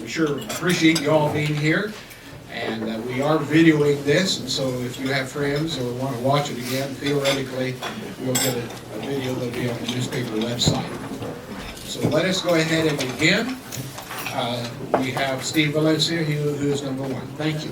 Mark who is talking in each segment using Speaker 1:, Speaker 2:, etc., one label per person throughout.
Speaker 1: sure appreciate you all being here. And we are videoing this, and so if you have friends or want to watch it again, theoretically, you'll get a video that'll be on the newspaper website. So let us go ahead and begin. We have Steve Valencia, who is number one. Thank you.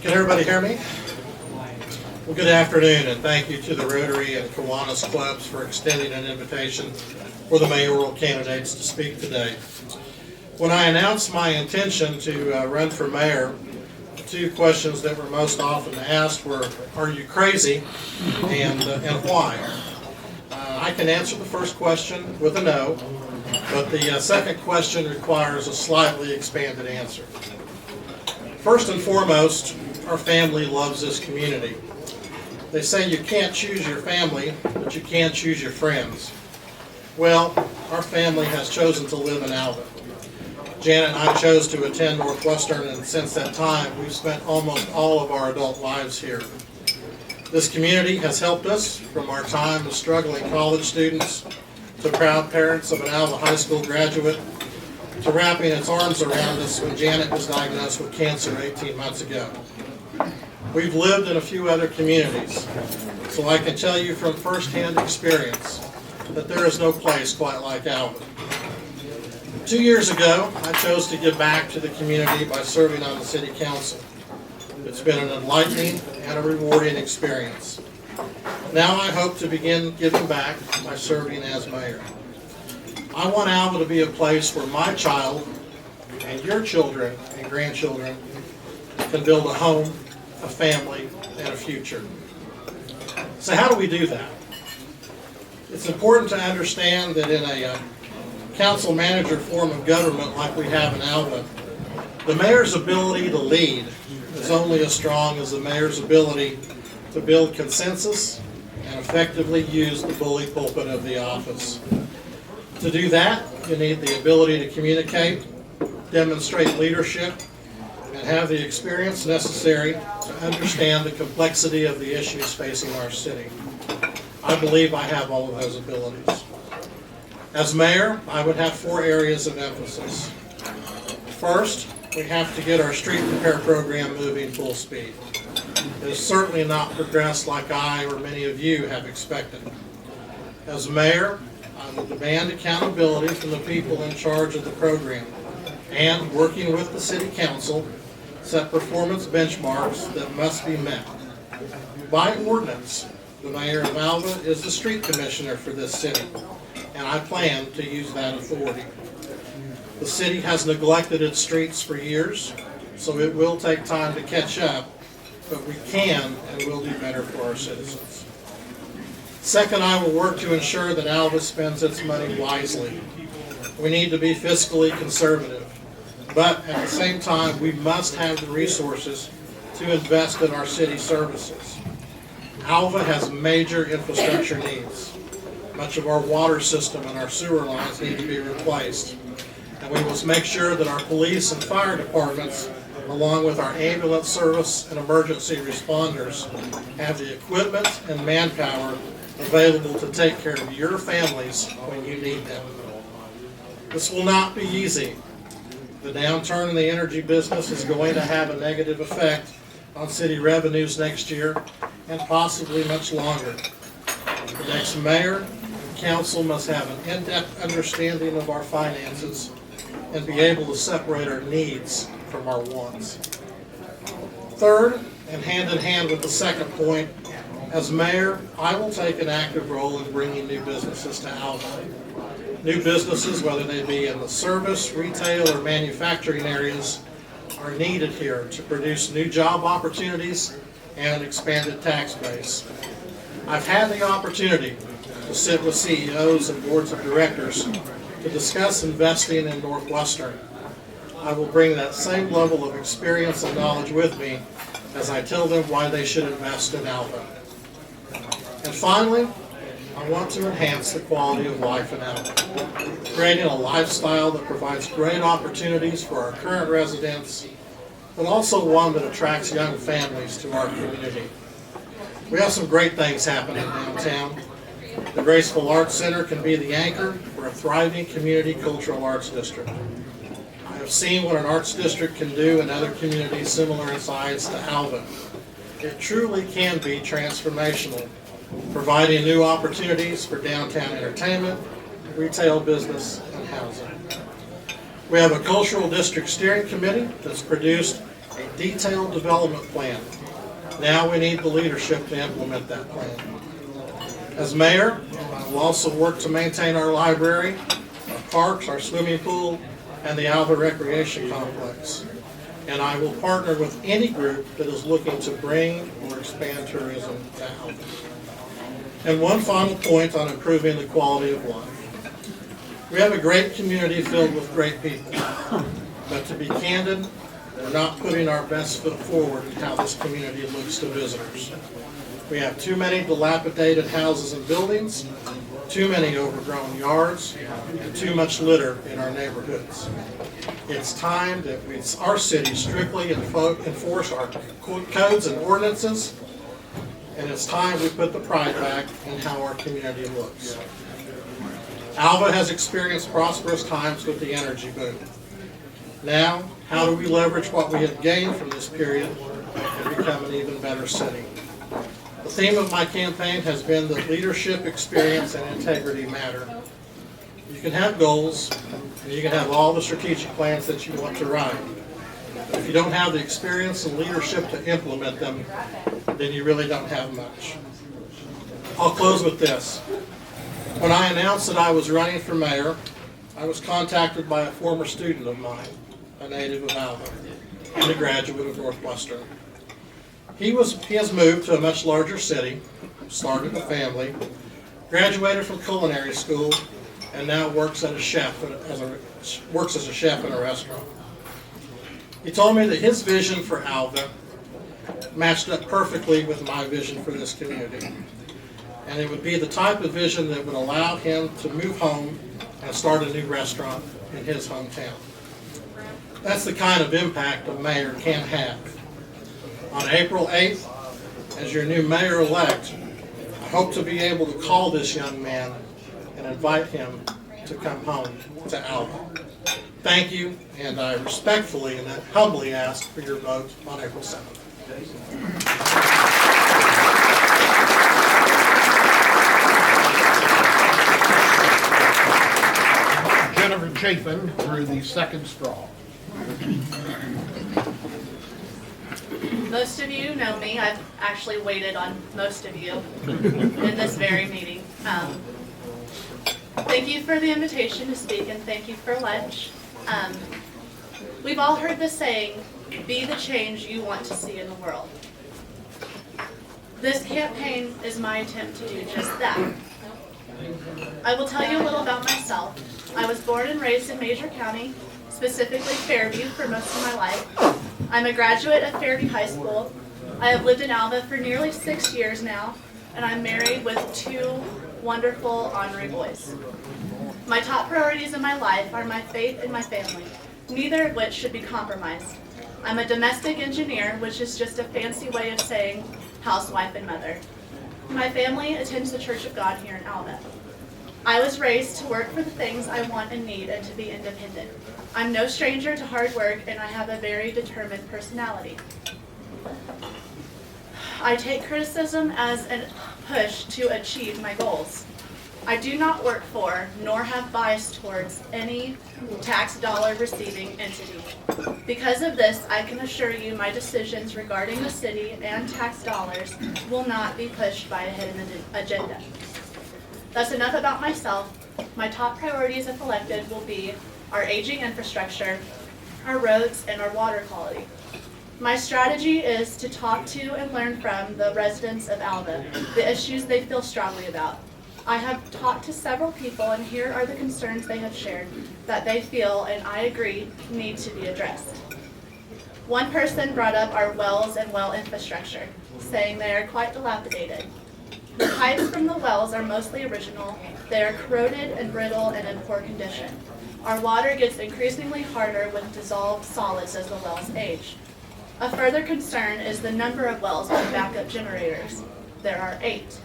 Speaker 2: Can everybody hear me? Well, good afternoon, and thank you to the Rotary and Kiwanis clubs for extending an invitation for the mayoral candidates to speak today. When I announced my intention to run for mayor, the two questions that were most often asked were, are you crazy, and why? I can answer the first question with a no, but the second question requires a slightly expanded answer. First and foremost, our family loves this community. They say you can't choose your family, but you can choose your friends. Well, our family has chosen to live in Alva. Janet and I chose to attend Northwestern, and since that time, we've spent almost all of our adult lives here. This community has helped us from our time as struggling college students to proud parents of an Alva High School graduate to wrapping its arms around us when Janet was diagnosed with cancer 18 months ago. We've lived in a few other communities, so I can tell you from firsthand experience that there is no place quite like Alva. 2 years ago, I chose to give back to the community by serving on the city council. It's been an enlightening and a rewarding experience. Now I hope to begin giving back by serving as mayor. I want Alva to be a place where my child and your children and grandchildren can build a home, a family, and a future. So how do we do that? It's important to understand that in a council manager form of government like we have in Alva, the mayor's ability to lead is only as strong as the mayor's ability to build consensus and effectively use the bully pulpit of the office. To do that, you need the ability to communicate, demonstrate leadership, and have the experience necessary to understand the complexity of the issues facing our city. I believe I have all of those abilities. As mayor, I would have 4 areas of emphasis. First, we have to get our street repair program moving full speed. It has certainly not progressed like I or many of you have expected. As mayor, I will demand accountability from the people in charge of the program and, working with the city council, set performance benchmarks that must be met. By ordinance, the mayor of Alva is the street commissioner for this city, and I plan to use that authority. The city has neglected its streets for years, so it will take time to catch up, but we can and will do better for our citizens. Second, I will work to ensure that Alva spends its money wisely. We need to be fiscally conservative, but at the same time, we must have the resources to invest in our city services. Alva has major infrastructure needs. Much of our water system and our sewer lines need to be replaced. And we must make sure that our police and fire departments, along with our ambulance service and emergency responders, have the equipment and manpower available to take care of your families when you need them. This will not be easy. The downturn in the energy business is going to have a negative effect on city revenues next year and possibly much longer. The next mayor and council must have an in-depth understanding of our finances and be able to separate our needs from our wants. Third, and hand in hand with the second point, as mayor, I will take an active role in bringing new businesses to Alva. New businesses, whether they be in the service, retail, or manufacturing areas, are needed here to produce new job opportunities and an expanded tax base. I've had the opportunity to sit with CEOs and boards of directors to discuss investing in Northwestern. I will bring that same level of experience and knowledge with me as I tell them why they should invest in Alva. And finally, I want to enhance the quality of life in Alva, creating a lifestyle that provides great opportunities for our current residents, but also one that attracts young families to our community. We have some great things happening downtown. The Graceful Arts Center can be the anchor for a thriving community cultural arts district. I have seen what an arts district can do in other communities similar in size to Alva. It truly can be transformational, providing new opportunities for downtown entertainment, retail business, and housing. We have a cultural district steering committee that's produced a detailed development plan. Now we need the leadership to implement that plan. As mayor, I will also work to maintain our library, our parks, our swimming pool, and the Alva Recreation Complex. And I will partner with any group that is looking to bring or expand tourism to Alva. And one final point on improving the quality of life. We have a great community filled with great people, but to be candid, we're not putting our best foot forward in how this community looks to visitors. We have too many dilapidated houses and buildings, too many overgrown yards, and too much litter in our neighborhoods. It's time that our city strictly enforce our codes and ordinances, and it's time we put the pride back in how our community looks. Alva has experienced prosperous times with the energy boom. Now, how do we leverage what we have gained from this period and become an even better city? The theme of my campaign has been that leadership, experience, and integrity matter. You can have goals, and you can have all the strategic plans that you want to run. But if you don't have the experience and leadership to implement them, then you really don't have much. I'll close with this. When I announced that I was running for mayor, I was contacted by a former student of mine, a native of Alva, and a graduate of Northwestern. He has moved to a much larger city, started a family, graduated from culinary school, and now works as a chef in a restaurant. He told me that his vision for Alva matched up perfectly with my vision for this community. And it would be the type of vision that would allow him to move home and start a new restaurant in his hometown. That's the kind of impact a mayor can have. On April 8th, as your new mayor-elect, I hope to be able to call this young man and invite him to come home to Alva. Thank you, and I respectfully and humbly ask for your vote on April 7th.
Speaker 1: Jennifer Chaffin drew the second straw.
Speaker 3: Most of you know me. I've actually waited on most of you in this very meeting. Thank you for the invitation to speak, and thank you for lunch. We've all heard the saying, be the change you want to see in the world. This campaign is my attempt to do just that. I will tell you a little about myself. I was born and raised in Major County, specifically Fairview, for most of my life. I'm a graduate of Fairview High School. I have lived in Alva for nearly 6 years now, and I'm married with 2 wonderful honorary boys. My top priorities in my life are my faith and my family, neither of which should be compromised. I'm a domestic engineer, which is just a fancy way of saying housewife and mother. My family attends the Church of God here in Alva. I was raised to work for the things I want and need and to be independent. I'm no stranger to hard work, and I have a very determined personality. I take criticism as a push to achieve my goals. I do not work for, nor have bias towards, any tax dollar receiving entity. Because of this, I can assure you my decisions regarding the city and tax dollars will not be pushed by a hidden agenda. That's enough about myself. My top priorities if elected will be our aging infrastructure, our roads, and our water quality. My strategy is to talk to and learn from the residents of Alva, the issues they feel strongly about. I have talked to several people, and here are the concerns they have shared that they feel, and I agree, need to be addressed. One person brought up our wells and well infrastructure, saying they are quite dilapidated. The pipes from the wells are mostly original. They are corroded and brittle and in poor condition. Our water gets increasingly harder with dissolved solids as the wells age. A further concern is the number of wells with backup generators. There are 8.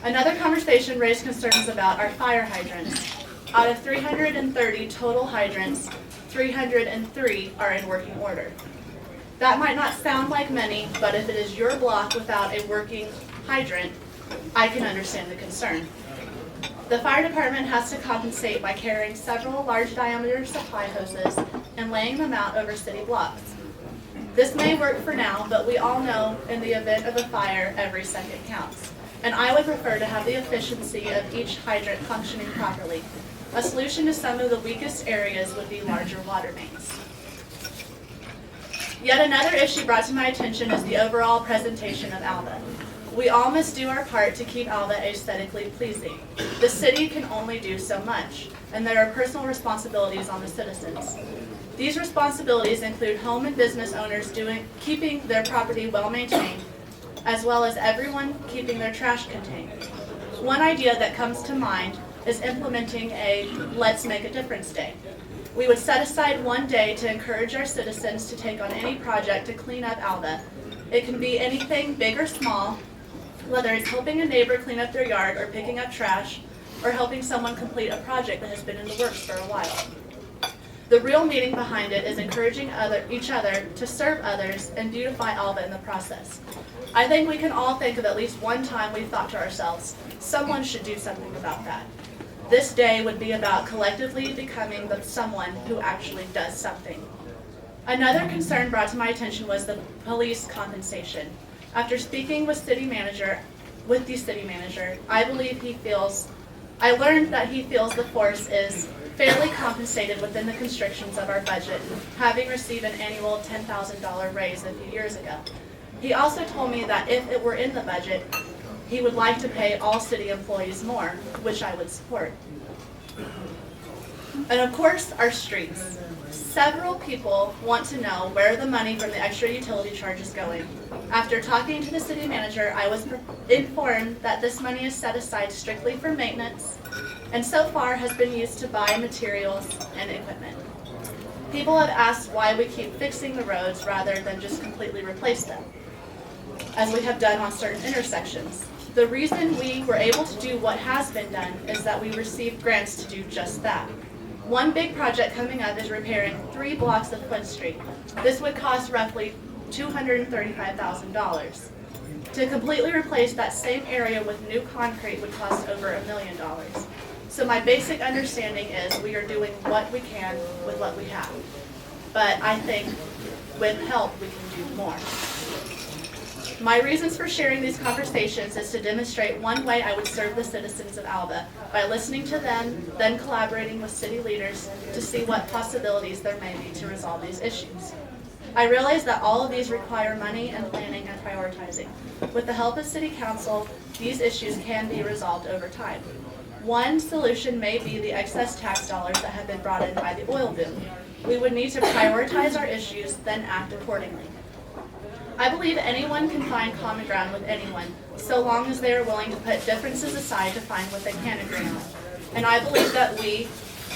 Speaker 3: Another conversation raised concerns about our fire hydrants. Out of 330 total hydrants, 303 are in working order. That might not sound like many, but if it is your block without a working hydrant, I can understand the concern. The fire department has to compensate by carrying several large diameter supply hoses and laying them out over city blocks. This may work for now, but we all know in the event of a fire, every second counts. And I would prefer to have the efficiency of each hydrant functioning properly. A solution to some of the weakest areas would be larger water mains. Yet another issue brought to my attention is the overall presentation of Alva. We all must do our part to keep Alva aesthetically pleasing. The city can only do so much, and there are personal responsibilities on the citizens. These responsibilities include home and business owners keeping their property well maintained, as well as everyone keeping their trash contained. One idea that comes to mind is implementing a Let's Make a Difference Day. We would set aside one day to encourage our citizens to take on any project to clean up Alva. It can be anything big or small, whether it's helping a neighbor clean up their yard or picking up trash, or helping someone complete a project that has been in the works for a while. The real meaning behind it is encouraging each other to serve others and beautify Alva in the process. I think we can all think of at least one time we thought to ourselves, someone should do something about that. This day would be about collectively becoming the someone who actually does something. Another concern brought to my attention was the police compensation. After speaking with the city manager, I learned that he feels the force is fairly compensated within the constrictions of our budget, having received an annual $10,000 raise a few years ago. He also told me that if it were in the budget, he would like to pay all city employees more, which I would support. And of course, our streets. Several people want to know where the money from the extra utility charge is going. After talking to the city manager, I was informed that this money is set aside strictly for maintenance, and so far has been used to buy materials and equipment. People have asked why we keep fixing the roads rather than just completely replace them, as we have done on certain intersections. The reason we were able to do what has been done is that we received grants to do just that. One big project coming up is repairing 3 blocks of Flint Street. This would cost roughly $235,000. To completely replace that same area with new concrete would cost over $1 million. So my basic understanding is we are doing what we can with what we have. But I think with help we can do more. My reasons for sharing these conversations is to demonstrate one way I would serve the citizens of Alva by listening to them, then collaborating with city leaders to see what possibilities there may be to resolve these issues. I realize that all of these require money and planning and prioritizing. With the help of City Council, these issues can be resolved over time. One solution may be the excess tax dollars that have been brought in by the oil boom. We would need to prioritize our issues, then act accordingly. I believe anyone can find common ground with anyone, so long as they are willing to put differences aside to find what they can agree on. And I believe that we,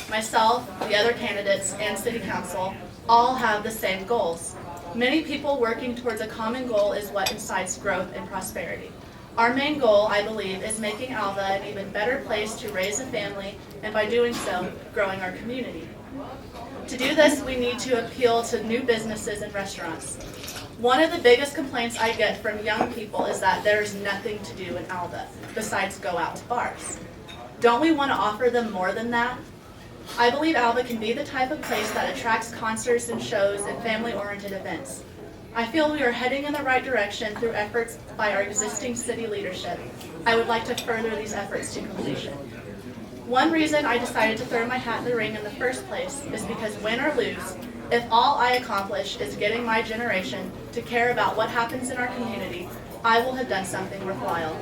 Speaker 3: myself, the other candidates, and City Council, all have the same goals. Many people working towards a common goal is what incites growth and prosperity. Our main goal, I believe, is making Alva an even better place to raise a family, and by doing so, growing our community. To do this, we need to appeal to new businesses and restaurants. One of the biggest complaints I get from young people is that there's nothing to do in Alva besides go out to bars. Don't we want to offer them more than that? I believe Alva can be the type of place that attracts concerts and shows and family-oriented events. I feel we are heading in the right direction through efforts by our existing city leadership. I would like to further these efforts to completion. One reason I decided to throw my hat in the ring in the first place is because win or lose, if all I accomplish is getting my generation to care about what happens in our community, I will have done something worthwhile.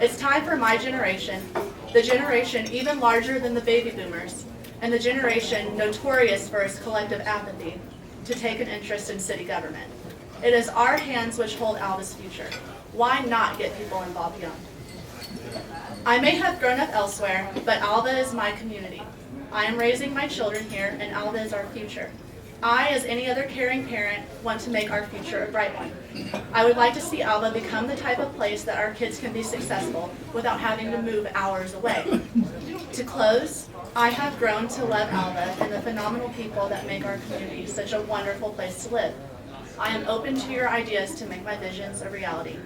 Speaker 3: It's time for my generation, the generation even larger than the baby boomers, and the generation notorious for its collective apathy, to take an interest in city government. It is our hands which hold Alva's future. Why not get people involved young? I may have grown up elsewhere, but Alva is my community. I am raising my children here, and Alva is our future. I, as any other caring parent, want to make our future a bright one. I would like to see Alva become the type of place that our kids can be successful without having to move hours away. To close, I have grown to love Alva and the phenomenal people that make our community such a wonderful place to live. I am open to your ideas to make my visions a reality.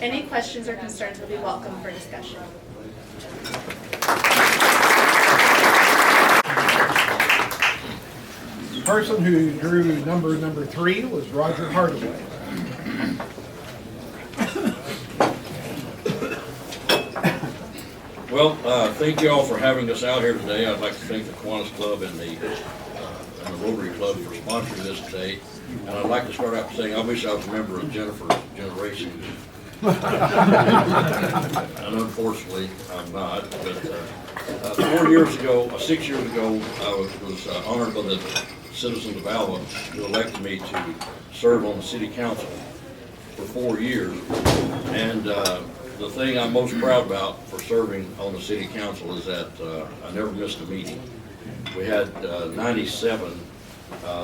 Speaker 3: Any questions or concerns will be welcome for discussion.
Speaker 1: The person who drew number 3 was Roger Hardaway.
Speaker 4: Well, thank you all for having us out here today. I'd like to thank the Kiwanis Club and the Rotary Club for sponsoring this today. And I'd like to start out saying I wish I was a member of Jennifer's generation. And unfortunately, I'm not. But 6 years ago, I was honored by the citizens of Alva who elected me to serve on the city council for 4 years. And the thing I'm most proud about for serving on the city council is that I never missed a meeting. We had 97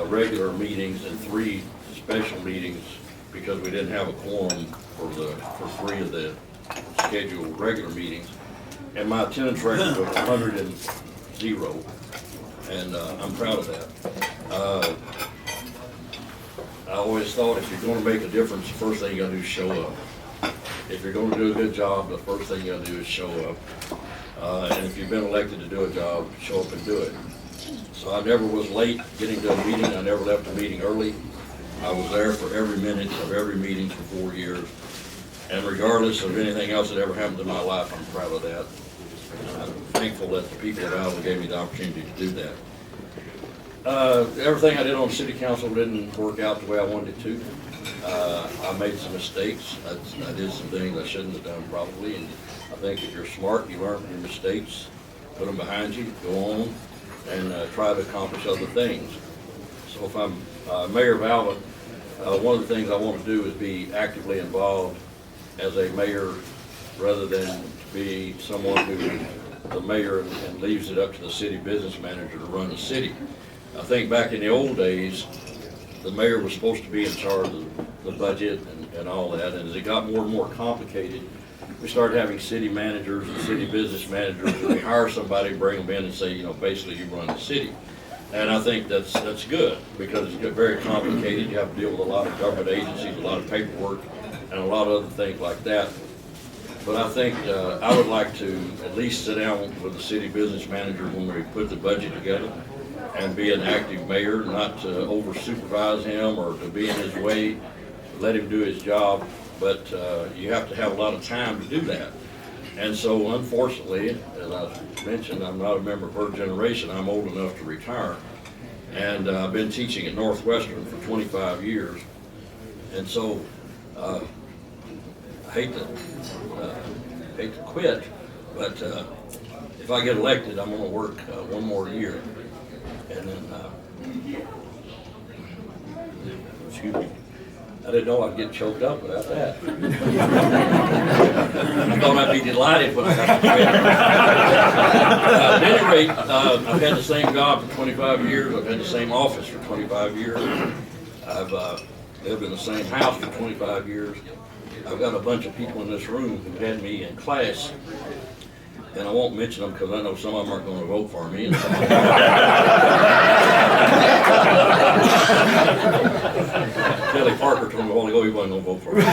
Speaker 4: regular meetings and 3 special meetings because we didn't have a quorum for 3 of the scheduled regular meetings. And my attendance record was 100 and I'm proud of that. I always thought if you're going to make a difference, the first thing you got to do is show up. If you're going to do a good job, the first thing you got to do is show up. And if you've been elected to do a job, show up and do it. So I never was late getting to a meeting. I never left a meeting early. I was there for every minute of every meeting for 4 years. And regardless of anything else that ever happened in my life, I'm proud of that. And I'm thankful that the people of Alva gave me the opportunity to do that. Everything I did on city council didn't work out the way I wanted it to. I made some mistakes. I did some things I shouldn't have done probably. And I think if you're smart, you learn from your mistakes, put them behind you, go on, and try to accomplish other things. So if I'm Mayor of Alva, one of the things I want to do is be actively involved as a mayor rather than be someone who the mayor and leaves it up to the city business manager to run the city. I think back in the old days, the mayor was supposed to be in charge of the budget and all that, and as it got more and more complicated, we started having city managers and city business managers, and we hire somebody, bring them in and say, you know, basically you run the city. And I think that's good, because it's very complicated. You have to deal with a lot of government agencies, a lot of paperwork, and a lot of other things like that. But I think I would like to at least sit down with the city business manager when we put the budget together and be an active mayor, not to over supervise him or to be in his way, let him do his job, but you have to have a lot of time to do that. And so unfortunately, as I mentioned, I'm not a member of her generation. I'm old enough to retire. And I've been teaching at Northwestern for 25 years. And so I hate to quit, but if I get elected, I'm going to work 1 more year. And then, excuse me, I didn't know I'd get choked up without that. I thought I'd be delighted when I got to quit. At any rate, I've had the same job for 25 years. I've had the same office for 25 years. I've lived in the same house for 25 years. I've got a bunch of people in this room who had me in class, and I won't mention them because I know some of them aren't going to vote for me. Kelly Parker told me a while ago he wasn't going to vote for me.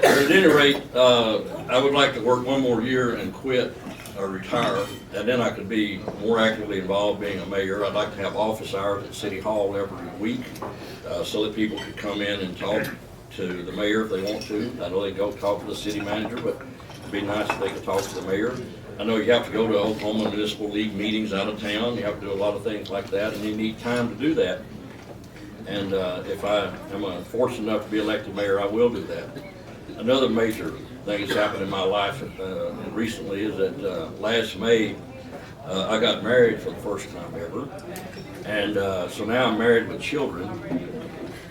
Speaker 4: At any rate, I would like to work 1 more year and quit or retire, and then I could be more actively involved being a mayor. I'd like to have office hours at City Hall every week so that people could come in and talk to the mayor if they want to. I know they don't talk to the city manager, but it'd be nice if they could talk to the mayor. I know you have to go to Oklahoma Municipal League meetings out of town. You have to do a lot of things like that, and you need time to do that. And if I am fortunate enough to be elected mayor, I will do that. Another major thing that's happened in my life recently is that last May, I got married for the first time ever. And so now I'm married with children,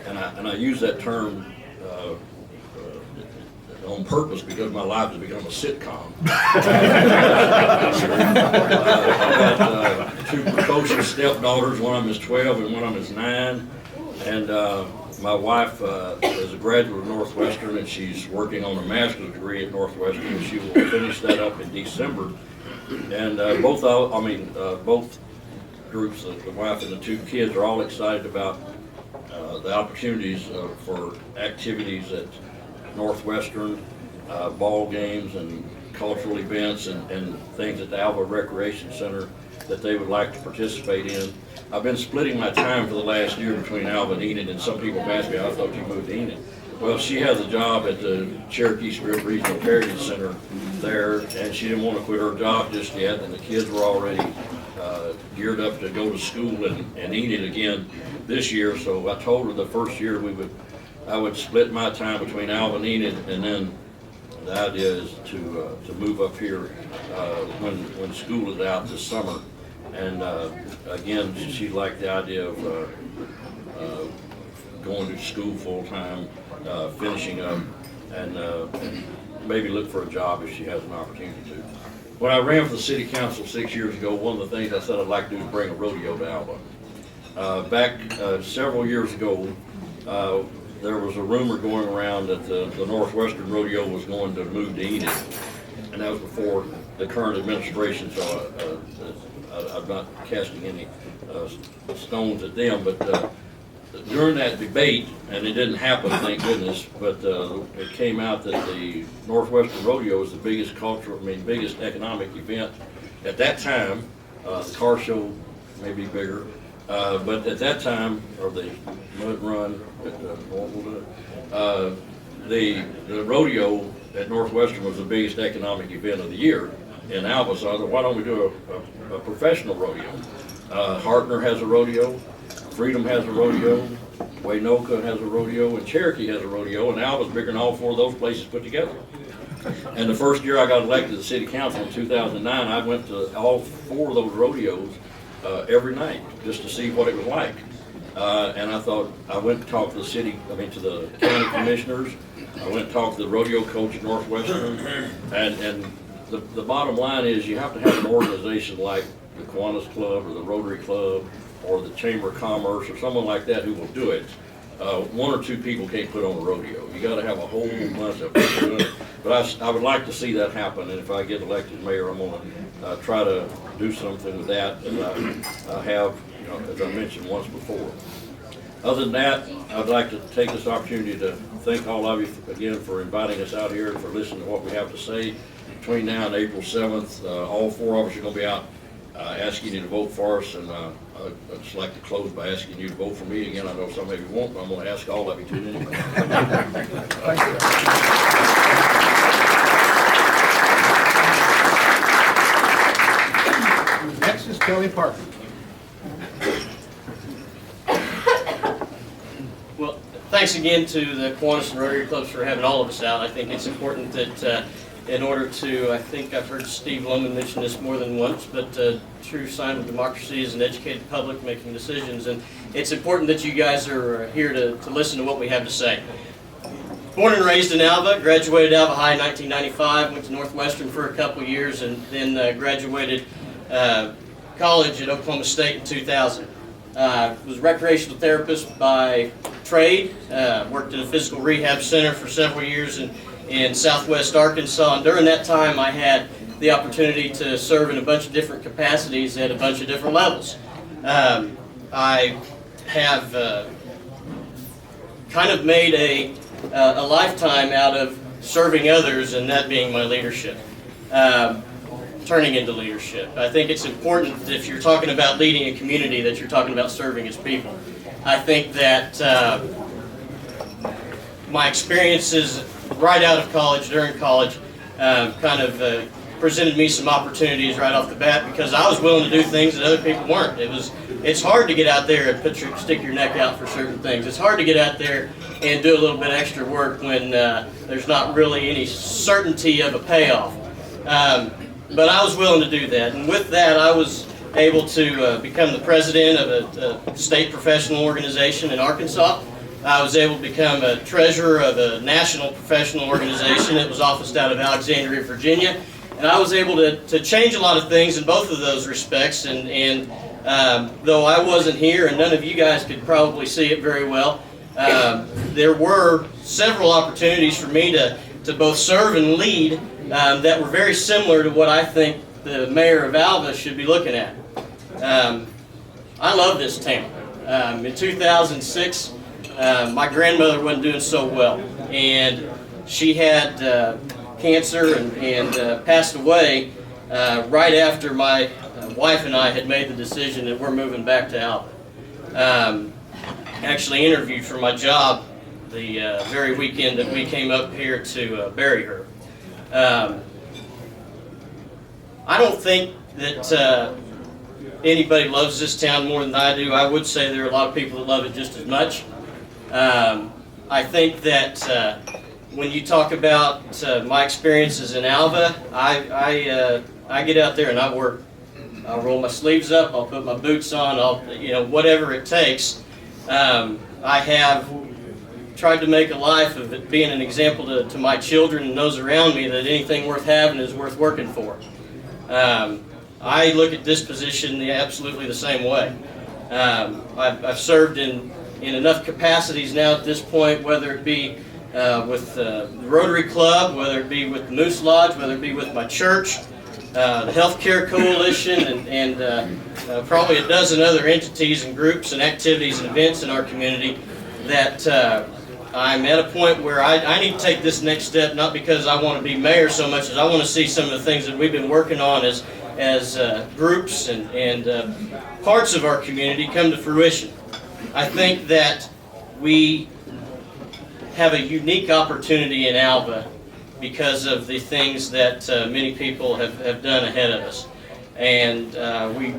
Speaker 4: and I use that term on purpose because my life has become a sitcom. I've got two precocious stepdaughters. One of them is 12 and one of them is 9. And my wife is a graduate of Northwestern, and she's working on a master's degree at Northwestern. She will finish that up in December. And both groups, the wife and the 2 kids, are all excited about the opportunities for activities at Northwestern, ball games and cultural events and things at the Alva Recreation Center that they would like to participate in. I've been splitting my time for the last year between Alva and Enid, and some people have asked me, I thought you moved to Enid. Well, she has a job at the Cherokee Strip Regional Heritage Center there, and she didn't want to quit her job just yet, and the kids were already geared up to go to school in Enid again this year. So I told her the first year I would split my time between Alva and Enid, and then the idea is to move up here when school is out this summer. And again, she liked the idea of going to school full time, finishing up, and maybe look for a job if she has an opportunity to. When I ran for the city council 6 years ago, one of the things I said I'd like to do is bring a rodeo to Alva. Back several years ago, there was a rumor going around that the Northwestern Rodeo was going to move to Enid, and that was before the current administration, so I'm not casting any stones at them, but during that debate, and it didn't happen, thank goodness, but it came out that the Northwestern Rodeo was the biggest biggest economic event at that time. The car show may be bigger, but at that time, or the mud run at Normal, the rodeo at Northwestern was the biggest economic event of the year in Alva. So I thought, why don't we do a professional rodeo? Hartner has a rodeo, Freedom has a rodeo, Waynoka has a rodeo, and Cherokee has a rodeo, and Alva's bigger than all 4 of those places put together. And the first year I got elected to the city council in 2009, I went to all 4 of those rodeos every night just to see what it was like. And I thought, I went and talked to the county commissioners. I went and talked to the rodeo coach at Northwestern, and the bottom line is you have to have an organization like the Kiwanis Club or the Rotary Club or the Chamber of Commerce or someone like that who will do it. 1 or 2 people can't put on a rodeo. You got to have a whole bunch of people doing it. But I would like to see that happen, and if I get elected mayor, I'm going to try to do something with that, and I have, as I mentioned once before. Other than that, I'd like to take this opportunity to thank all of you again for inviting us out here and for listening to what we have to say. Between now and April 7th, all 4 of us are going to be out asking you to vote for us, and I'd just like to close by asking you to vote for me again. I know some of you won't, but I'm going to ask all of you to anyway.
Speaker 1: Thank you. Next is Kelly Parker.
Speaker 5: Well, thanks again to the Kiwanis and Rotary Clubs for having all of us out. I think it's important that in order to, I think I've heard Steve Loman mention this more than once, but true sign of democracy is an educated public making decisions, and it's important that you guys are here to listen to what we have to say. Born and raised in Alva, graduated Alva High in 1995, went to Northwestern for a couple years, and then graduated college at Oklahoma State in 2000. Was a recreational therapist by trade, worked in a physical rehab center for several years in southwest Arkansas, and during that time I had the opportunity to serve in a bunch of different capacities at a bunch of different levels. I have kind of made a lifetime out of serving others, and that being my leadership, turning into leadership. I think it's important that if you're talking about leading a community that you're talking about serving as people. I think that my experiences right out of college, during college, kind of presented me some opportunities right off the bat because I was willing to do things that other people weren't. It's hard to get out there and stick your neck out for certain things. It's hard to get out there and do a little bit extra work when there's not really any certainty of a payoff. But I was willing to do that, and with that I was able to become the president of a state professional organization in Arkansas. I was able to become a treasurer of a national professional organization that was officed out of Alexandria, Virginia. And I was able to change a lot of things in both of those respects, and though I wasn't here and none of you guys could probably see it very well, there were several opportunities for me to both serve and lead that were very similar to what I think the Mayor of Alva should be looking at. I love this town. In 2006, my grandmother wasn't doing so well, and she had cancer and passed away right after my wife and I had made the decision that we're moving back to Alva. Actually interviewed for my job the very weekend that we came up here to bury her. I don't think that anybody loves this town more than I do. I would say there are a lot of people that love it just as much. I think that when you talk about my experiences in Alva, I get out there and I work. I'll roll my sleeves up, I'll put my boots on, whatever it takes. I have tried to make a life of it being an example to my children and those around me that anything worth having is worth working for. I look at this position absolutely the same way. I've served in enough capacities now at this point, whether it be with the Rotary Club, whether it be with the Moose Lodge, whether it be with my church, the Healthcare Coalition, and probably a dozen other entities and groups and activities and events in our community, that I'm at a point where I need to take this next step, not because I want to be mayor so much as I want to see some of the things that we've been working on as groups and parts of our community come to fruition. I think that we have a unique opportunity in Alva because of the things that many people have done ahead of us. And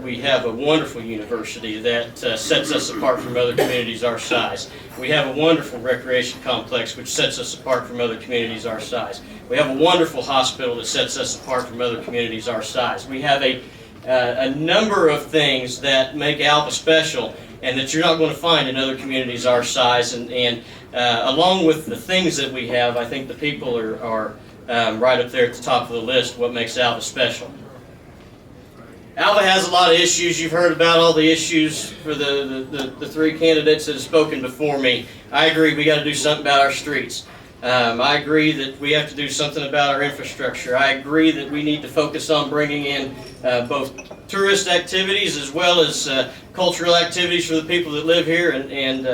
Speaker 5: we have a wonderful university that sets us apart from other communities our size. We have a wonderful recreation complex which sets us apart from other communities our size. We have a wonderful hospital that sets us apart from other communities our size. We have a number of things that make Alva special and that you're not going to find in other communities our size. And along with the things that we have, I think the people are right up there at the top of the list, what makes Alva special. Alva has a lot of issues. You've heard about all the issues for the three candidates that have spoken before me. I agree we got to do something about our streets. I agree that we have to do something about our infrastructure. I agree that we need to focus on bringing in both tourist activities as well as cultural activities for the people that live here and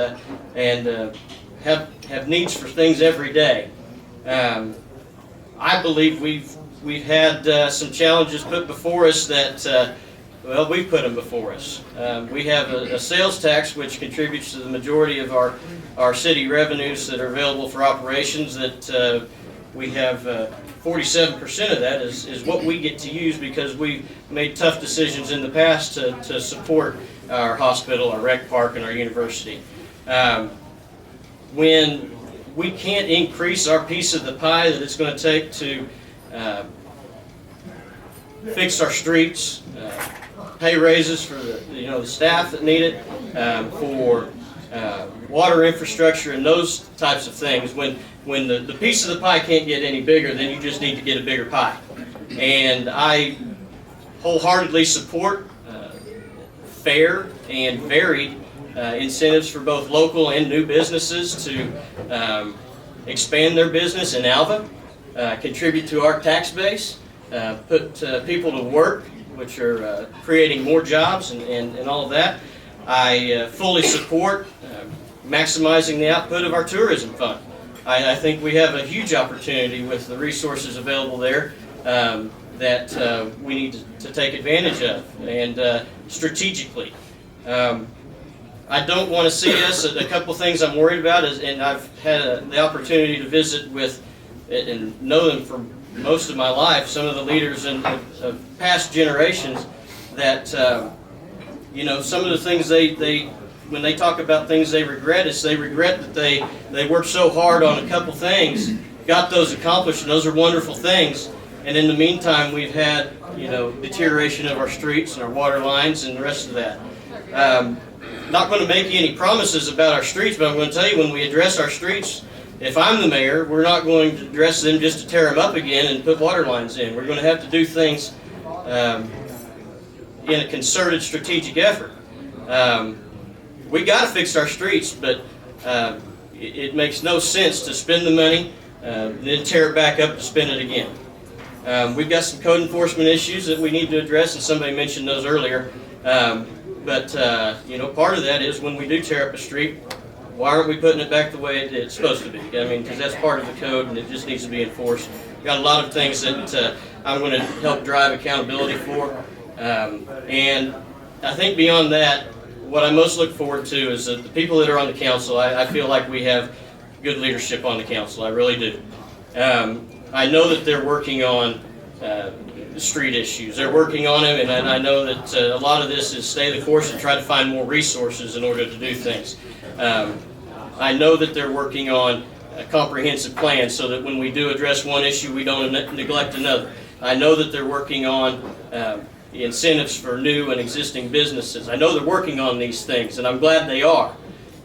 Speaker 5: have needs for things every day. I believe we've had some challenges put before us that, we've put them before us. We have a sales tax which contributes to the majority of our city revenues that are available for operations, that we have 47% of that is what we get to use because we've made tough decisions in the past to support our hospital, our rec park, and our university. When we can't increase our piece of the pie that it's going to take to fix our streets, pay raises for the staff that need it, for water infrastructure and those types of things. When the piece of the pie can't get any bigger, then you just need to get a bigger pie. And I wholeheartedly support fair and varied incentives for both local and new businesses to expand their business in Alva, contribute to our tax base, put people to work, which are creating more jobs and all of that. I fully support maximizing the output of our tourism fund. I think we have a huge opportunity with the resources available there that we need to take advantage of, and strategically. I don't want to see us, a couple of things I'm worried about is, and I've had the opportunity to visit with and know them for most of my life, some of the leaders of past generations that, some of the things when they talk about things they regret, is they regret that they worked so hard on a couple things, got those accomplished, and those are wonderful things. And in the meantime, we've had, deterioration of our streets and our water lines and the rest of that. Not going to make you any promises about our streets, but I'm going to tell you, when we address our streets, if I'm the mayor, we're not going to address them just to tear them up again and put water lines in. We're going to have to do things in a concerted, strategic effort. We got to fix our streets, but it makes no sense to spend the money, then tear it back up to spend it again. We've got some code enforcement issues that we need to address, and somebody mentioned those earlier. But part of that is when we do tear up a street, why aren't we putting it back the way it's supposed to be? I mean, because that's part of the code, and it just needs to be enforced. We've got a lot of things that I'm going to help drive accountability for. And I think beyond that, what I most look forward to is that the people that are on the council, I feel like we have good leadership on the council. I really do. I know that they're working on street issues. They're working on them, and I know that a lot of this is stay the course and try to find more resources in order to do things. I know that they're working on a comprehensive plan so that when we do address one issue, we don't neglect another. I know that they're working on incentives for new and existing businesses. I know they're working on these things, and I'm glad they are,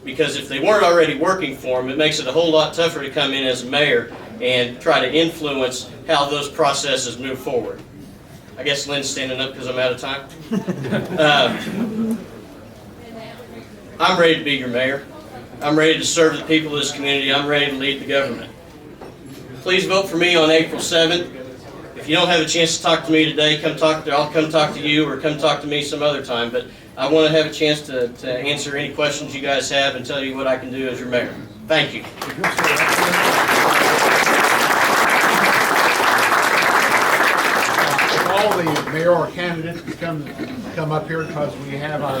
Speaker 5: because if they weren't already working for them, it makes it a whole lot tougher to come in as a mayor and try to influence how those processes move forward. I guess Lynn's standing up because I'm out of time. I'm ready to be your mayor. I'm ready to serve the people of this community. I'm ready to lead the government. Please vote for me on April 7th. If you don't have a chance to talk to me today, I'll come talk to you, or come talk to me some other time. But I want to have a chance to answer any questions you guys have and tell you what I can do as your mayor. Thank you.
Speaker 1: If all the mayoral candidates come up here, because we have our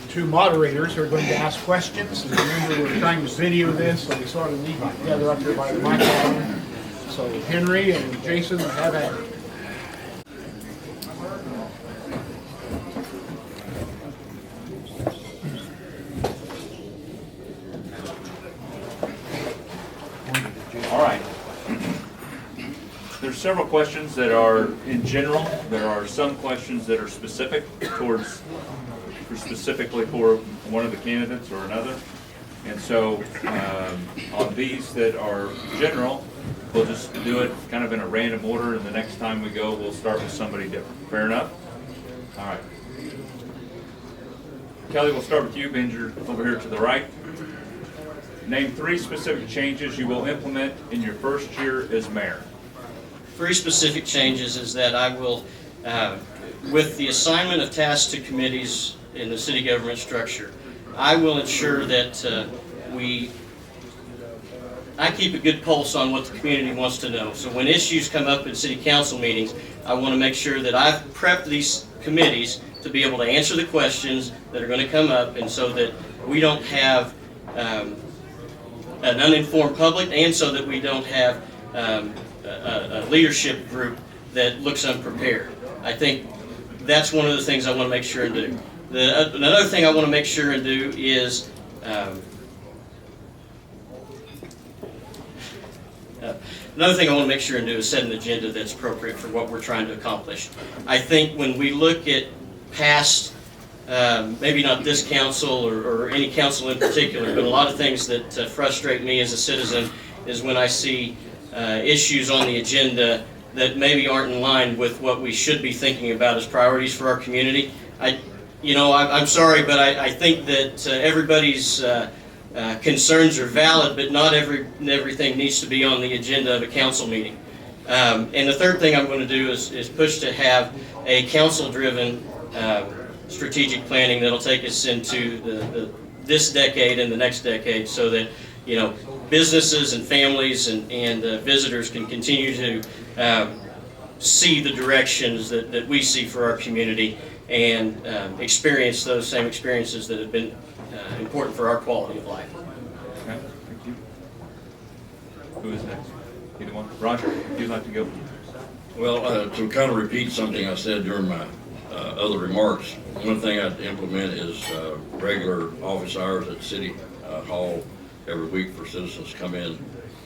Speaker 1: two moderators who are going to ask questions. And remember, we're trying to video this, so we sort of need together up here by the microphone. So Henry and Jason, have at it.
Speaker 6: All right. There's several questions that are in general. There are some questions that are specific specifically for one of the candidates or another. And so on these that are general, we'll just do it kind of in a random order, and the next time we go, we'll start with somebody different. Fair enough? All right. Kelly, we'll start with you, being you're over here to the right. Name 3 specific changes you will implement in your first year as mayor.
Speaker 5: 3 specific changes is that I will, with the assignment of tasks to committees in the city government structure, I will ensure that I keep a good pulse on what the community wants to know. So when issues come up in city council meetings, I want to make sure that I've prepped these committees to be able to answer the questions that are going to come up, and so that we don't have an uninformed public, and so that we don't have a leadership group that looks unprepared. I think that's one of the things I want to make sure and do. Another thing I want to make sure and do is set an agenda that's appropriate for what we're trying to accomplish. I think when we look at past, maybe not this council or any council in particular, but a lot of things that frustrate me as a citizen is when I see issues on the agenda that maybe aren't in line with what we should be thinking about as priorities for our community. I'm sorry, but I think that everybody's concerns are valid, but not everything needs to be on the agenda of a council meeting. And the third thing I'm going to do is push to have a council-driven strategic planning that'll take us into this decade and the next decade, so that businesses and families and visitors can continue to see the directions that we see for our community, and experience those same experiences that have been important for our quality of life.
Speaker 6: Okay, thank you. Who is next? Either one? Roger, if you'd like to go.
Speaker 4: Well, to kind of repeat something I said during my other remarks, one thing I'd implement is regular office hours at City Hall every week for citizens to come in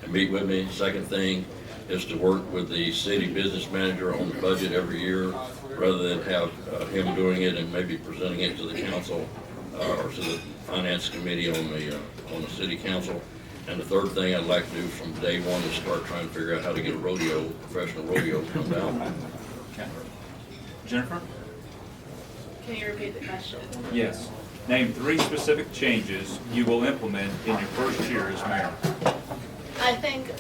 Speaker 4: and meet with me. Second thing is to work with the city business manager on the budget every year, rather than have him doing it and maybe presenting it to the council or to the finance committee on the city council. And the third thing I'd like to do from day one is start trying to figure out how to get a rodeo, professional rodeo to come down.
Speaker 6: Okay. Jennifer?
Speaker 3: Can you repeat the question?
Speaker 6: Yes. Name 3 specific changes you will implement in your first year as mayor.
Speaker 3: I think,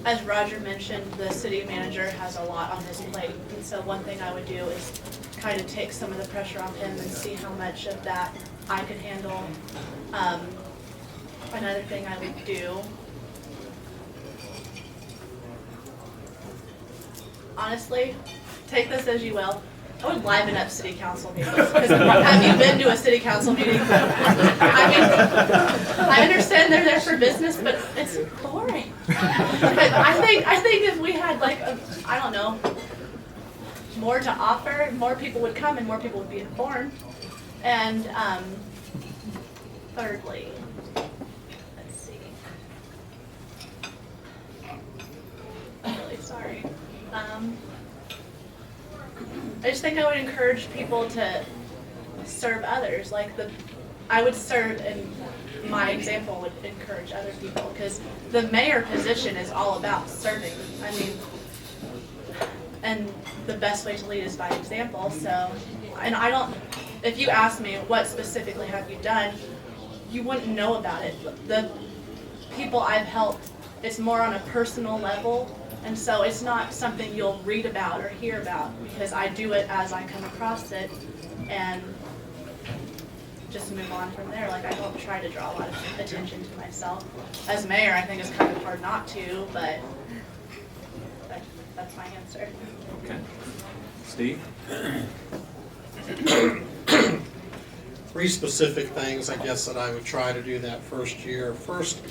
Speaker 3: as Roger mentioned, the city manager has a lot on his plate. And so one thing I would do is kind of take some of the pressure off him and see how much of that I could handle. Another thing I would do, honestly, take this as you will, I would liven up city council meetings. Because have you been to a city council meeting? I mean, I understand they're there for business, but it's boring. I think if we had like, I don't know, more to offer, more people would come and more people would be informed. And thirdly, let's see. I'm really sorry. I just think I would encourage people to serve others. Like I would serve, and my example would encourage other people, because the mayor position is all about serving. I mean, and the best way to lead is by example. So, and I don't, if you ask me what specifically have you done, you wouldn't know about it. The people I've helped, it's more on a personal level. And so it's not something you'll read about or hear about, because I do it as I come across it and just move on from there. Like, I don't try to draw a lot of attention to myself. As mayor, I think it's kind of hard not to, but that's my answer.
Speaker 6: Okay. Steve?
Speaker 2: 3 specific things, I guess, that I would try to do that first year. First,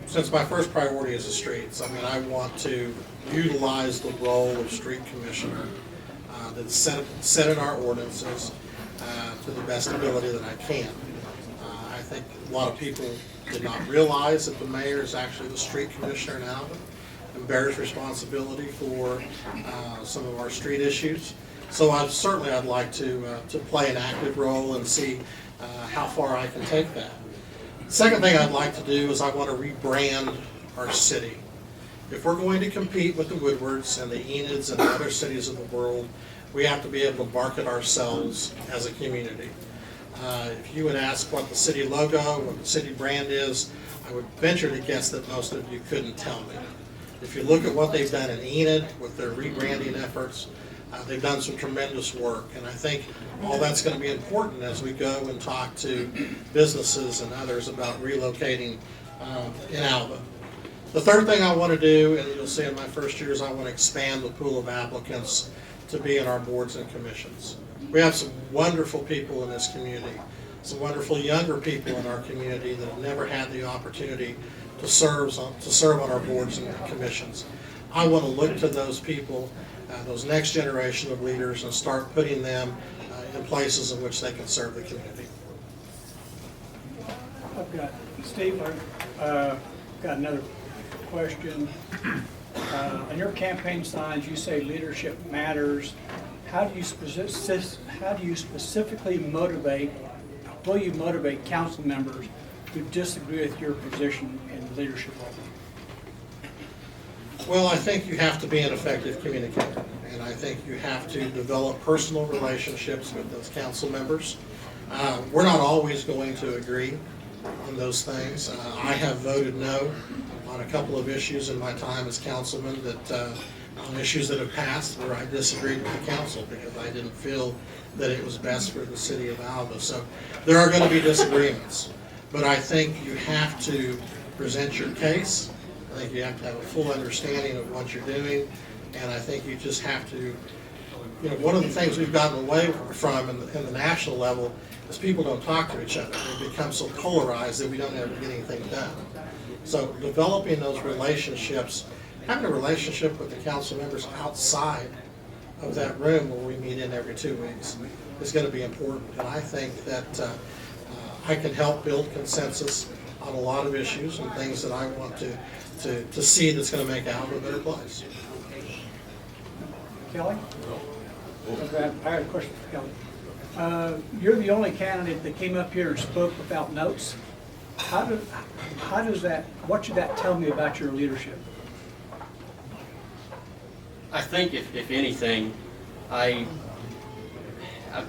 Speaker 2: since my first priority is the streets, I mean, I want to utilize the role of street commissioner that's set in our ordinances to the best ability that I can. I think a lot of people did not realize that the mayor is actually the street commissioner in Alva and bears responsibility for some of our street issues. So I'd like to play an active role and see how far I can take that. Second thing I'd like to do is I want to rebrand our city. If we're going to compete with the Woodwards and the Enids and the other cities of the world, we have to be able to market ourselves as a community. If you would ask what the city logo, what the city brand is, I would venture to guess that most of you couldn't tell me. If you look at what they've done in Enid with their rebranding efforts, they've done some tremendous work, and I think all that's going to be important as we go and talk to businesses and others about relocating in Alva. The third thing I want to do, and you'll see in my first year, is I want to expand the pool of applicants to be in our boards and commissions. We have some wonderful people in this community, some wonderful younger people in our community that have never had the opportunity to serve on our boards and commissions. I want to look to those people, those next generation of leaders, and start putting them in places in which they can serve the community.
Speaker 7: I've got, Steve, I've got another question. On your campaign signs, you say leadership matters. How do you specifically motivate, will you motivate council members who disagree with your position in the leadership role?
Speaker 2: Well, I think you have to be an effective communicator, and I think you have to develop personal relationships with those council members. We're not always going to agree on those things. I have voted no on a couple of issues in my time as councilman, that on issues that have passed where I disagreed with the council because I didn't feel that it was best for the city of Alva. So there are going to be disagreements, but I think you have to present your case. I think you have to have a full understanding of what you're doing, and I think you just have to, you know, one of the things we've gotten away from in the national level is people don't talk to each other. They become so polarized that we don't ever get anything done. So developing those relationships, having a relationship with the council members outside of that room where we meet in every 2 weeks is going to be important. And I think that I can help build consensus on a lot of issues and things that I want to see that's going to make Alva a better place.
Speaker 7: Kelly? Okay, I have a question for Kelly. You're the only candidate that came up here and spoke without notes. how does that, what should that tell me about your leadership?
Speaker 5: I think if anything, I've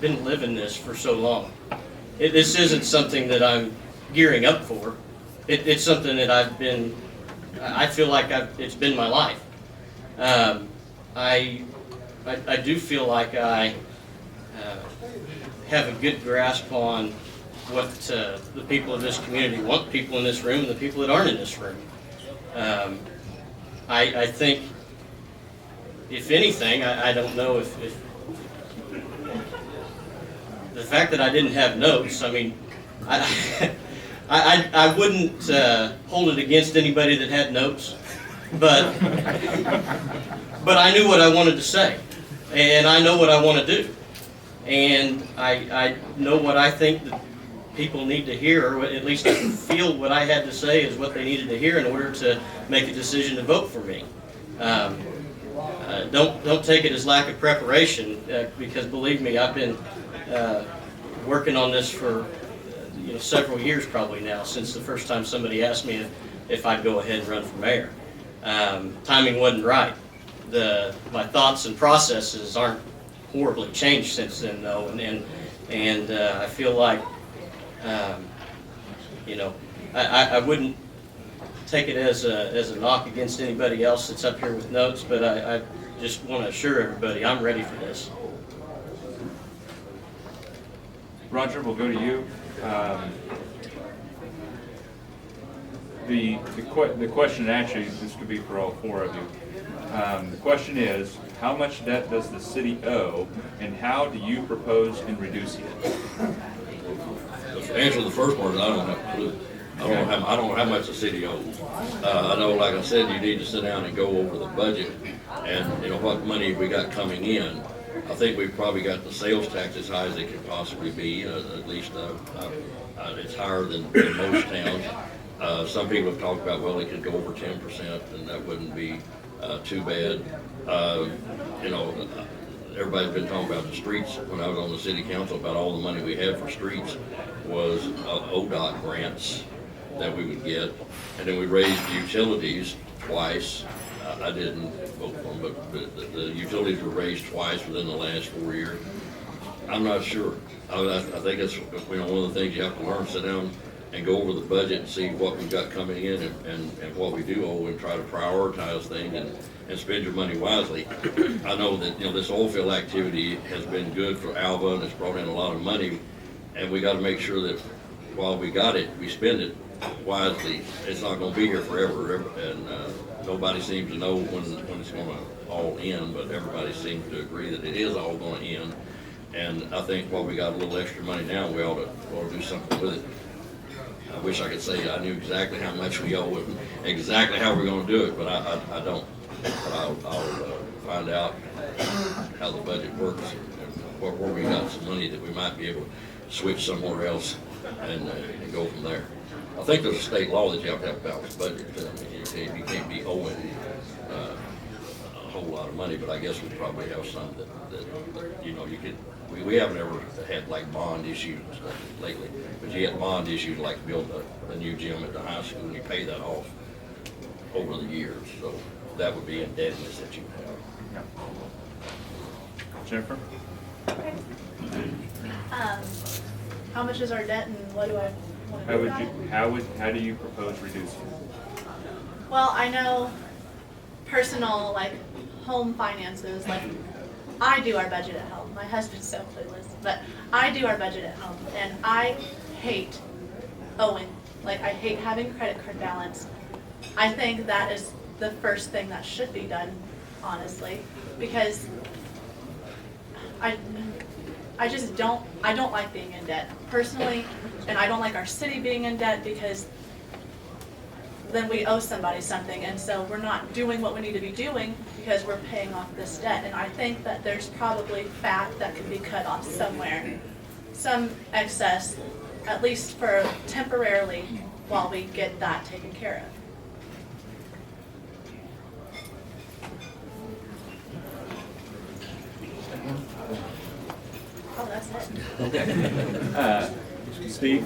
Speaker 5: been living this for so long. This isn't something that I'm gearing up for. It's something that I feel like it's been my life. I do feel like I have a good grasp on what the people of this community want, people in this room and the people that aren't in this room. I think, if anything, I don't know if the fact that I didn't have notes, I mean, I wouldn't hold it against anybody that had notes, but I knew what I wanted to say, and I know what I want to do, and I know what I think that people need to hear, or at least I feel what I had to say is what they needed to hear in order to make a decision to vote for me. Don't take it as lack of preparation, because believe me, I've been working on this for several years probably now, since the first time somebody asked me if I'd go ahead and run for mayor. Timing wasn't right. My thoughts and processes aren't horribly changed since then, though, and I feel like I wouldn't take it as a knock against anybody else that's up here with notes, but I just want to assure everybody I'm ready for this.
Speaker 6: Roger, we'll go to you. The question, actually, this could be for all four of you. The question is, how much debt does the city owe, and how do you propose in reducing it?
Speaker 4: To answer the first part, I don't have a clue. I don't know how much the city owes. I know, like I said, you need to sit down and go over the budget and what money we got coming in. I think we've probably got the sales tax as high as it could possibly be. At least it's higher than most towns. Some people have talked about, well, it could go over 10%, and that wouldn't be too bad. Everybody's been talking about the streets. When I was on the city council, about all the money we had for streets was ODOT grants that we would get, and then we raised utilities twice. I didn't vote for them, but the utilities were raised twice within the last 4 years. I'm not sure. I think it's one of the things you have to learn. Sit down and go over the budget and see what we've got coming in and what we do owe, and try to prioritize things and spend your money wisely. I know that this oil field activity has been good for Alva, and it's brought in a lot of money, and we got to make sure that while we got it, we spend it wisely. It's not going to be here forever, and nobody seems to know when it's going to all end, but everybody seems to agree that it is all going to end. And I think while we got a little extra money now, we ought to do something with it. I wish I could say I knew exactly how much we owe and exactly how we're going to do it, but I don't. But I'll find out how the budget works and where we got some money that we might be able to switch somewhere else and go from there. I think there's a state law that you have to have a balanced budget. I mean, you can't be owing a whole lot of money, but I guess we probably have some that you could. We haven't ever had like bond issues and stuff lately, but you had bond issues like build a new gym at the high school, and you pay that off over the years. So that would be indebtedness that you have.
Speaker 6: Jennifer?
Speaker 3: Okay. How much is our debt, and what do I want to do about it?
Speaker 6: How do you propose reducing?
Speaker 3: Well, I know personal, like, home finances, like, I do our budget at home. My husband's so clueless, but I do our budget at home, and I hate owing. Like, I hate having credit card balance. I think that is the first thing that should be done, honestly, because I don't like being in debt personally, and I don't like our city being in debt, because then we owe somebody something, and so we're not doing what we need to be doing because we're paying off this debt. And I think that there's probably fat that could be cut off somewhere, some excess, at least for temporarily, while we get that taken care of. Oh, that's it.
Speaker 6: Steve?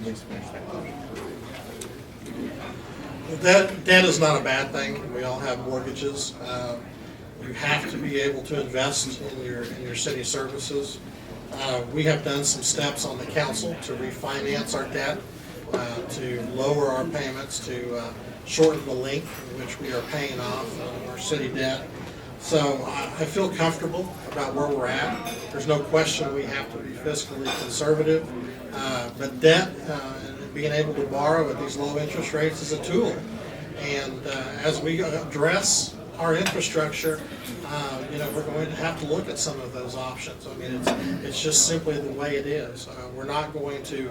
Speaker 6: Please finish that question.
Speaker 2: Debt is not a bad thing. We all have mortgages. You have to be able to invest in your city services. We have done some steps on the council to refinance our debt, to lower our payments, to shorten the length in which we are paying off our city debt. So I feel comfortable about where we're at. There's no question we have to be fiscally conservative, but debt and being able to borrow at these low interest rates is a tool. And as we address our infrastructure, we're going to have to look at some of those options. I mean, it's just simply the way it is. We're not going to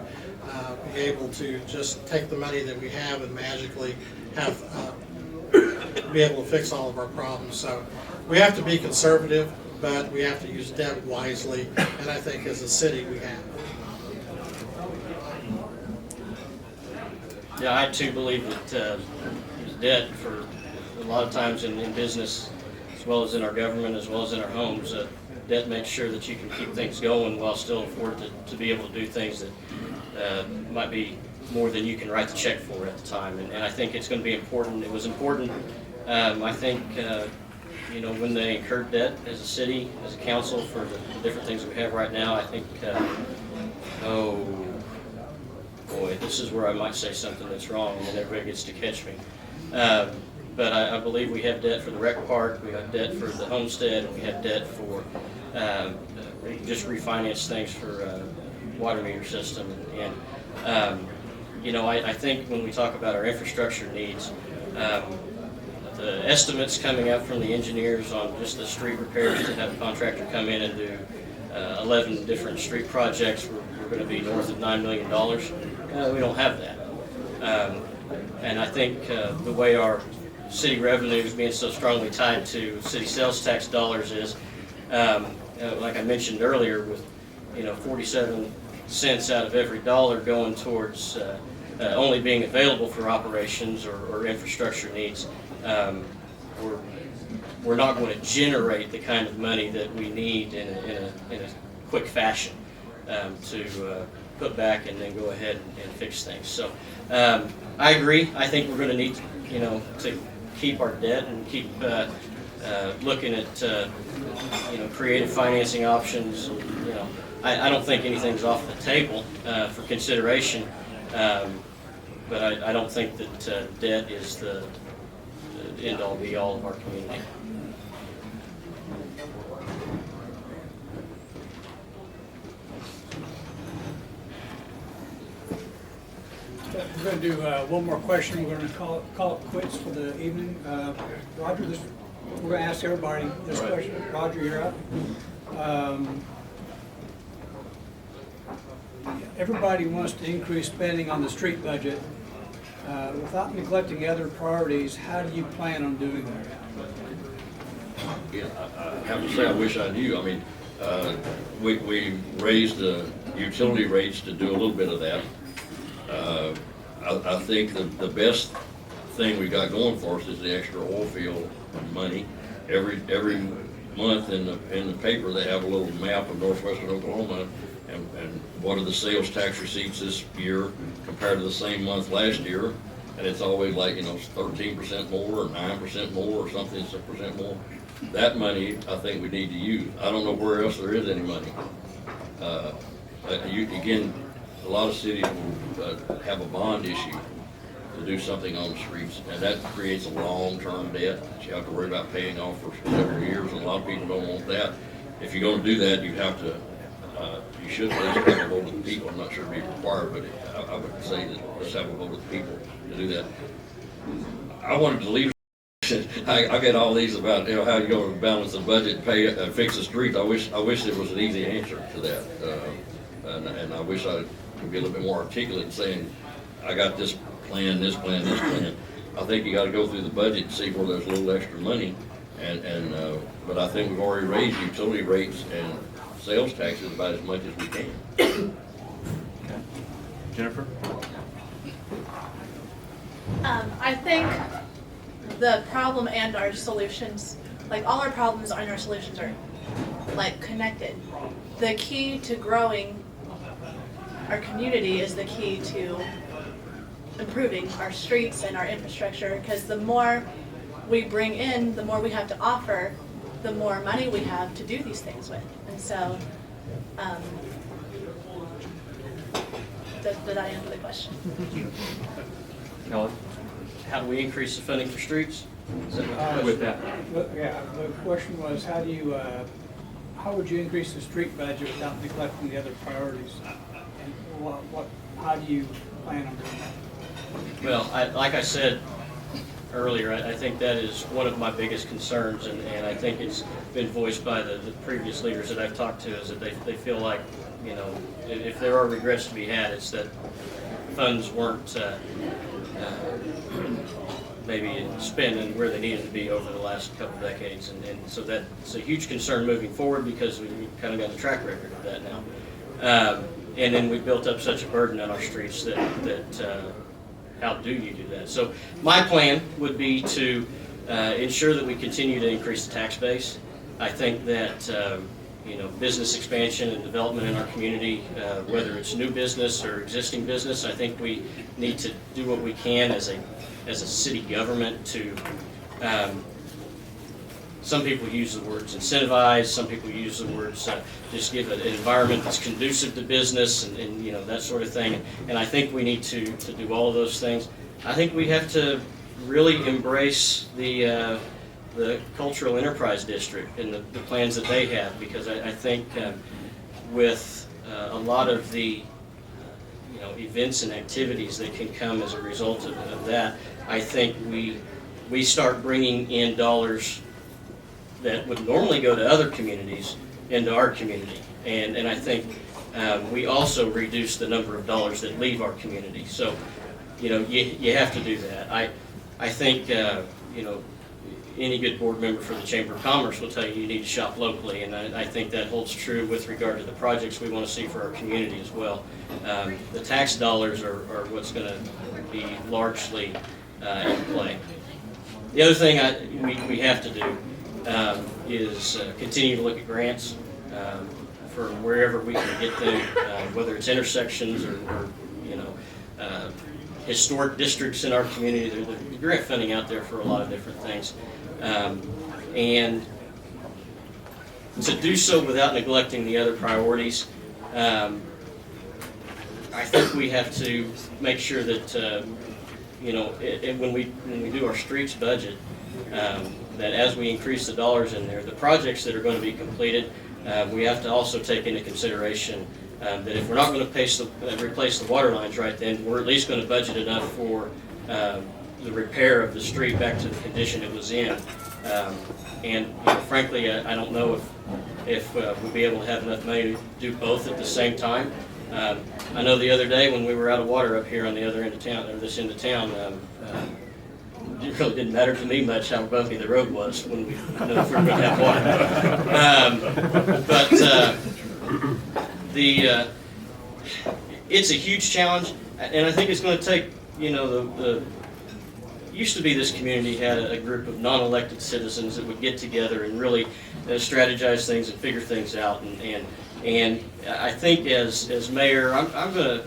Speaker 2: be able to just take the money that we have and magically have be able to fix all of our problems. So we have to be conservative, but we have to use debt wisely, and I think as a city we have.
Speaker 5: Yeah, I too believe that debt for a lot of times in business, as well as in our government, as well as in our homes, debt makes sure that you can keep things going while still afford to be able to do things that might be more than you can write the check for at the time. And I think it's going to be important. It was important, I think, when they incurred debt as a city, as a council for the different things we have right now. I think, oh boy, this is where I might say something that's wrong and then everybody gets to catch me. But I believe we have debt for the rec park, we have debt for the homestead, and we have debt for just refinance things for water meter system. And I think when we talk about our infrastructure needs, the estimates coming up from the engineers on just the street repairs to have a contractor come in and do 11 different street projects, we're going to be north of $9 million. We don't have that. And I think the way our city revenues being so strongly tied to city sales tax dollars is, like I mentioned earlier, with 47 cents out of every dollar going towards only being available for operations or infrastructure needs, we're not going to generate the kind of money that we need in a quick fashion to put back and then go ahead and fix things. So I agree. I think we're going to need to keep our debt and keep looking at creative financing options. I don't think anything's off the table for consideration, but I don't think that debt is the end-all be-all of our community.
Speaker 7: We're going to do one more question. We're going to call it quits for the evening. Roger, we're going to ask everybody this question. Roger, you're up. Everybody wants to increase spending on the street budget. Without neglecting other priorities, how do you plan on doing that?
Speaker 4: Yeah, I have to say, I wish I knew. I mean, we raised the utility rates to do a little bit of that. I think the best thing we got going for us is the extra oil field money. Every month in the paper they have a little map of northwestern Oklahoma and what are the sales tax receipts this year compared to the same month last year, and it's always like 13% more or 9% more or something, 6% more. That money I think we need to use. I don't know where else there is any money. Again, a lot of cities will have a bond issue to do something on the streets, and that creates a long-term debt that you have to worry about paying off for several years, and a lot of people don't want that. If you're going to do that, you have to, you should at least have a vote of the people. I'm not sure it'd be required, but I would say that let's have a vote of the people to do that. I wanted to leave. I get all these about how you go to balance the budget, pay, fix the streets. I wish it was an easy answer to that, and I wish I could be a little bit more articulate in saying I got this plan, this plan, this plan. I think you got to go through the budget and see where there's a little extra money, but I think we've already raised utility rates and sales taxes about as much as we can.
Speaker 6: Okay. Jennifer?
Speaker 3: I think the problem and our solutions, like all our problems and our solutions are like connected. The key to growing our community is the key to improving our streets and our infrastructure, because the more we bring in, the more we have to offer, the more money we have to do these things with. And so, did I answer the question?
Speaker 6: Kelly?
Speaker 5: How do we increase the funding for streets? Is that what the question-
Speaker 6: With that,
Speaker 7: Yeah, the question was, how would you increase the street budget without neglecting the other priorities? And how do you plan on doing that?
Speaker 5: Well, like I said earlier, I think that is one of my biggest concerns, and I think it's been voiced by the previous leaders that I've talked to, is that they feel like, you know, if there are regrets to be had, it's that funds weren't maybe spending where they needed to be over the last couple of decades, and so that's a huge concern moving forward, because we've kind of got a track record of that now. And then we built up such a burden on our streets that how do you do that? So my plan would be to ensure that we continue to increase the tax base. I think that you know, business expansion and development in our community, whether it's new business or existing business, I think we need to do what we can as a city government to. Some people use the words incentivize, some people use the words just give an environment that's conducive to business and you know, that sort of thing. And I think we need to do all of those things. I think we have to really embrace the Cultural Enterprise District and the plans that they have, because I think with a lot of the you know, events and activities that can come as a result of that, I think we start bringing in dollars that would normally go to other communities into our community. And I think we also reduce the number of dollars that leave our community. So, you know, you have to do that. I think, you know, any good board member for the Chamber of Commerce will tell you need to shop locally, and I think that holds true with regard to the projects we want to see for our community as well. The tax dollars are what's going to be largely in play. The other thing we have to do is continue to look at grants for wherever we can get them, whether it's intersections or you know, historic districts in our community. There's grant funding out there for a lot of different things. And to do so without neglecting the other priorities, I think we have to make sure that you know, when we do our streets budget, that as we increase the dollars in there, the projects that are going to be completed, we have to also take into consideration that if we're not going to replace the water lines right then, we're at least going to budget enough for the repair of the street back to the condition it was in. And you know, frankly, I don't know if we'll be able to have enough money to do both at the same time. I know the other day when we were out of water up here on the other end of town, or this end of town, it really didn't matter to me much how bumpy the road was when we knew if we were going to have water. It's a huge challenge, and I think it's going to take, you know, used to be this community had a group of non-elected citizens that would get together and really strategize things and figure things out, and I think as mayor, I'm going to,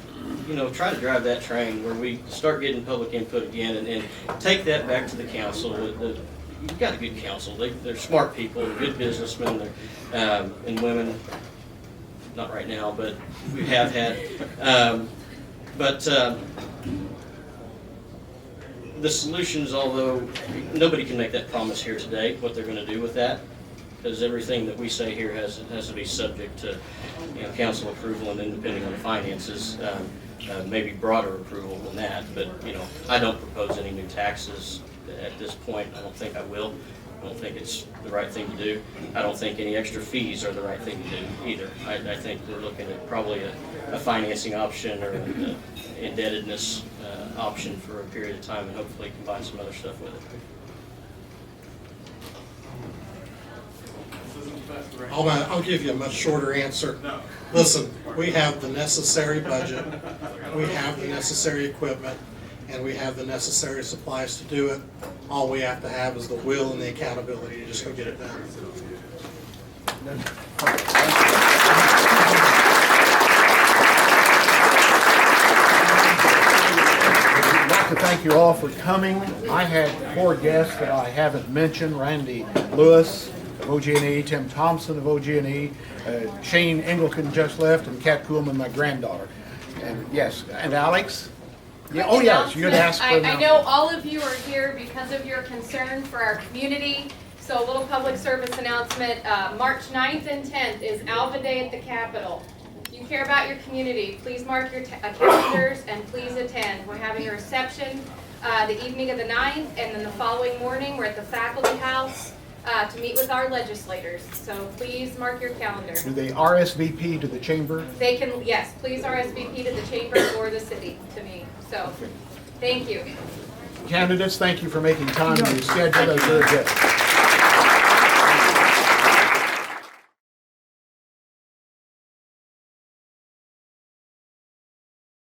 Speaker 5: you know, try to drive that train where we start getting public input again and take that back to the council. You've got a good council. They're smart people, they're good businessmen, and women. Not right now, but we have had. The solutions, although nobody can make that promise here today, what they're going to do with that, because everything that we say here has to be subject to, you know, council approval, and then depending on the finances, maybe broader approval than that. But you know, I don't propose any new taxes at this point. I don't think I will. I don't think it's the right thing to do. I don't think any extra fees are the right thing to do either. I think we're looking at probably a financing option or an indebtedness option for a period of time, and hopefully combine some other stuff with it.
Speaker 2: I'll give you a much shorter answer. Listen, we have the necessary budget, we have the necessary equipment, and we have the necessary supplies to do it. All we have to have is the will and the accountability to just go get it done.
Speaker 1: thank you all for coming. I had 4 guests that I haven't mentioned: Randy Lewis of OG&E, Tim Thompson of OG&E, Shane Engelken just left, and Kat Kuhlman, my granddaughter. And yes, and Alex? Yeah, oh yes, you had asked for
Speaker 8: I know all of you are here because of your concern for our community. So a little public service announcement, March 9th and 10th is Alva Day at the Capitol. If you care about your community, please mark your calendars and please attend. We're having a reception the evening of the 9th, and then the following morning we're at the Faculty House to meet with our legislators. So please mark your calendar.
Speaker 1: Do they RSVP to the chamber?
Speaker 8: They can, yes, please RSVP to the chamber or the city to me. So, thank you.
Speaker 1: Candidates, thank you for making time to schedule. That was very good.